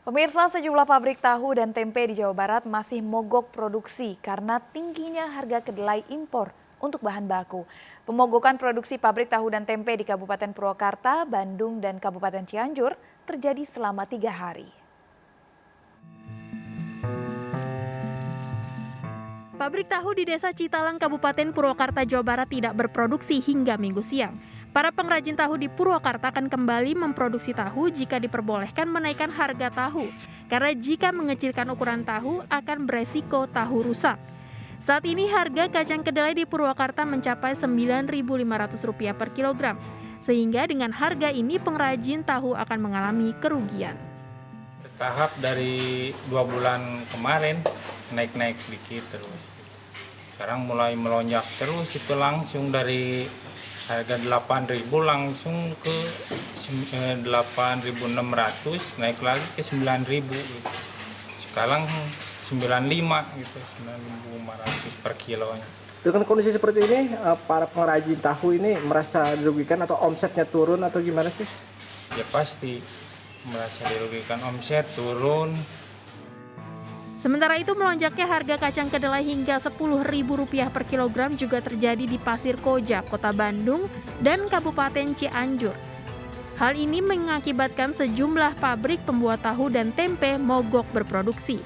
Pemirsa, sejumlah pabrik tahu dan tempe di Jawa Barat masih mogok produksi karena tingginya harga kedelai impor untuk bahan baku. Pemogokan produksi pabrik tahu dan tempe di Kabupaten Purwakarta, Bandung, dan Kabupaten Cianjur terjadi selama 3 hari. Pabrik tahu di Desa Citalang, Kabupaten Purwakarta, Jawa Barat tidak berproduksi hingga Minggu siang. Para pengrajin tahu di Purwakarta akan kembali memproduksi tahu jika diperbolehkan menaikkan harga tahu. Karena jika mengecilkan ukuran tahu akan beresiko tahu rusak. Saat ini harga kacang kedelai di Purwakarta mencapai Rp9.500 per kilogram. Sehingga dengan harga ini pengrajin tahu akan mengalami kerugian. Bertahap dari 2 bulan kemarin naik-naik dikit terus. Sekarang mulai melonjak terus, itu langsung dari harga 8.000 langsung ke 8.600, naik lagi ke 9.000 gitu. Sekarang 95 gitu, 9.500 per kilonya. Dengan kondisi seperti ini, para pengrajin tahu ini merasa dirugikan atau omsetnya turun atau gimana sih? Ya pasti merasa dirugikan, omset turun. Sementara itu melonjaknya harga kacang kedelai hingga Rp10.000 per kilogram juga terjadi di Pasir Koja, Kota Bandung, dan Kabupaten Cianjur. Hal ini mengakibatkan sejumlah pabrik pembuat tahu dan tempe mogok berproduksi.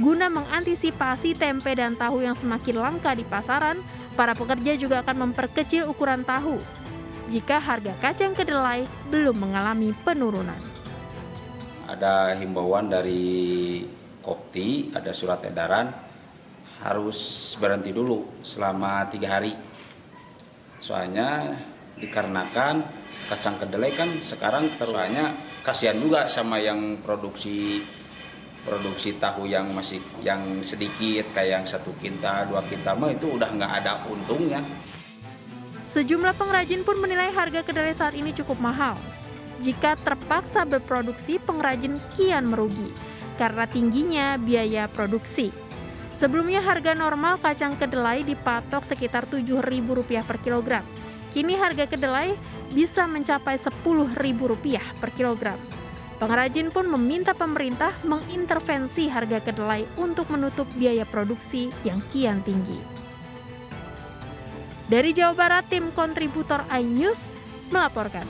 Guna mengantisipasi tempe dan tahu yang semakin langka di pasaran, para pekerja juga akan memperkecil ukuran tahu jika harga kacang kedelai belum mengalami penurunan. Ada himbauan dari Kopti, ada surat edaran harus berhenti dulu selama 3 hari. Soalnya dikarenakan kacang kedelai kan sekarang soalnya kasihan juga sama yang produksi tahu yang sedikit, kayak yang 1 kintal, 2 kintal mah itu udah nggak ada untungnya. Sejumlah pengrajin pun menilai harga kedelai saat ini cukup mahal. Jika terpaksa berproduksi, pengrajin kian merugi karena tingginya biaya produksi. Sebelumnya harga normal kacang kedelai dipatok sekitar Rp7.000 per kilogram. Kini harga kedelai bisa mencapai Rp10.000 per kilogram. Pengrajin pun meminta pemerintah mengintervensi harga kedelai untuk menutup biaya produksi yang kian tinggi. Dari Jawa Barat, tim kontributor iNews melaporkan.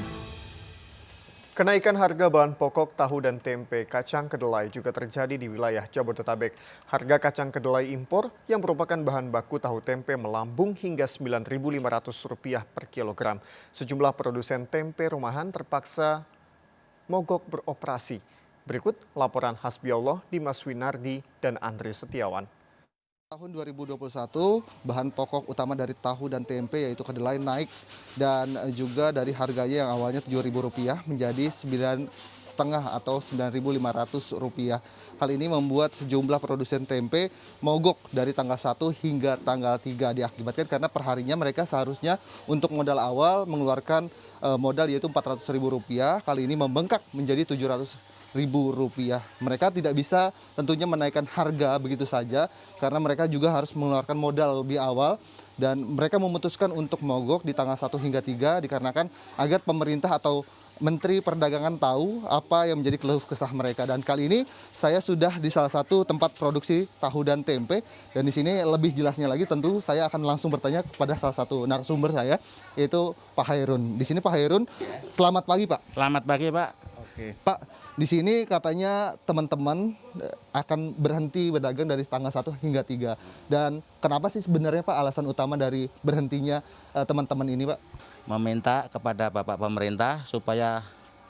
Kenaikan harga bahan pokok tahu dan tempe kacang kedelai juga terjadi di wilayah Jabodetabek. Harga kacang kedelai impor yang merupakan bahan baku tahu tempe melambung hingga Rp9.500 per kilogram. Sejumlah produsen tempe rumahan terpaksa mogok beroperasi. Berikut laporan Hasbiallah, Dimas Winardi dan Andri Setiawan. Tahun 2021, bahan pokok utama dari tahu dan tempe yaitu kedelai naik dan juga dari harganya yang awalnya Rp7.000 menjadi Rp9.500 atau Rp9.500. Hal ini membuat sejumlah produsen tempe mogok dari tanggal 1 hingga tanggal 3 diakibatkan karena perharinya mereka seharusnya untuk modal awal mengeluarkan modal yaitu Rp400.000, kali ini membengkak menjadi Rp700.000. Mereka tidak bisa tentunya menaikkan harga begitu saja karena mereka juga harus mengeluarkan modal lebih awal dan mereka memutuskan untuk mogok di tanggal 1 hingga 3 dikarenakan agar pemerintah atau Menteri Perdagangan tahu apa yang menjadi keluh kesah mereka. Dan kali ini saya sudah di salah satu tempat produksi tahu dan tempe dan di sini lebih jelasnya lagi tentu saya akan langsung bertanya kepada salah satu narasumber saya yaitu Pak Hairun. Di sini Pak Hairun, selamat pagi Pak. Selamat pagi Pak. Oke. Pak, di sini katanya teman-teman akan berhenti berdagang dari tanggal 1 hingga 3. Dan kenapa sih sebenarnya Pak alasan utama dari berhentinya teman-teman ini Pak? Meminta kepada Bapak Pemerintah supaya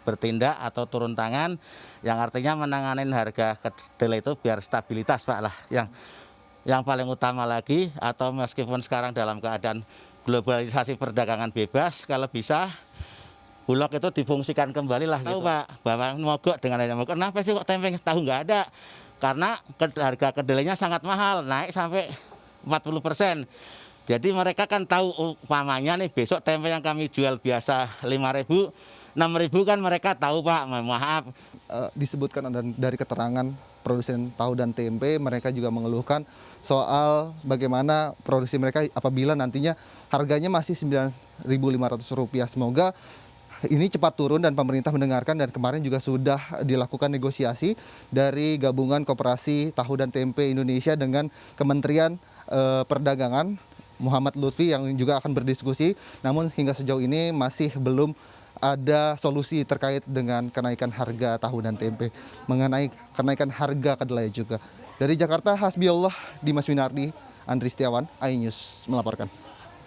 bertindak atau turun tangan yang artinya menanganin harga kedelai itu biar stabilitas Pak lah. Yang paling utama lagi atau meskipun sekarang dalam keadaan globalisasi perdagangan bebas, kalau bisa Bulog itu difungsikan kembali lah gitu. Pak, bahwa mogok dengan adanya mogok, kenapa sih kok tempe tahu nggak ada? Karena harga kedelainya sangat mahal, naik sampai 40%. Jadi mereka kan tahu umpamanya nih besok tempe yang kami jual biasa 5.000, 6.000 kan mereka tahu Pak, maaf. Disebutkan dari keterangan produsen tahu dan tempe, mereka juga mengeluhkan soal bagaimana produksi mereka apabila nantinya harganya masih Rp9.500. Semoga ini cepat turun dan pemerintah mendengarkan, dan kemarin juga sudah dilakukan negosiasi dari Gabungan Koperasi Tahu dan Tempe Indonesia dengan Kementerian Perdagangan Muhammad Lutfi yang juga akan berdiskusi. Namun hingga sejauh ini masih belum ada solusi terkait dengan kenaikan harga tahu dan tempe, mengenai kenaikan harga kedelai juga. Dari Jakarta, Hasbiullah, Dimas Winardi, Andri Setiawan, iNews melaporkan.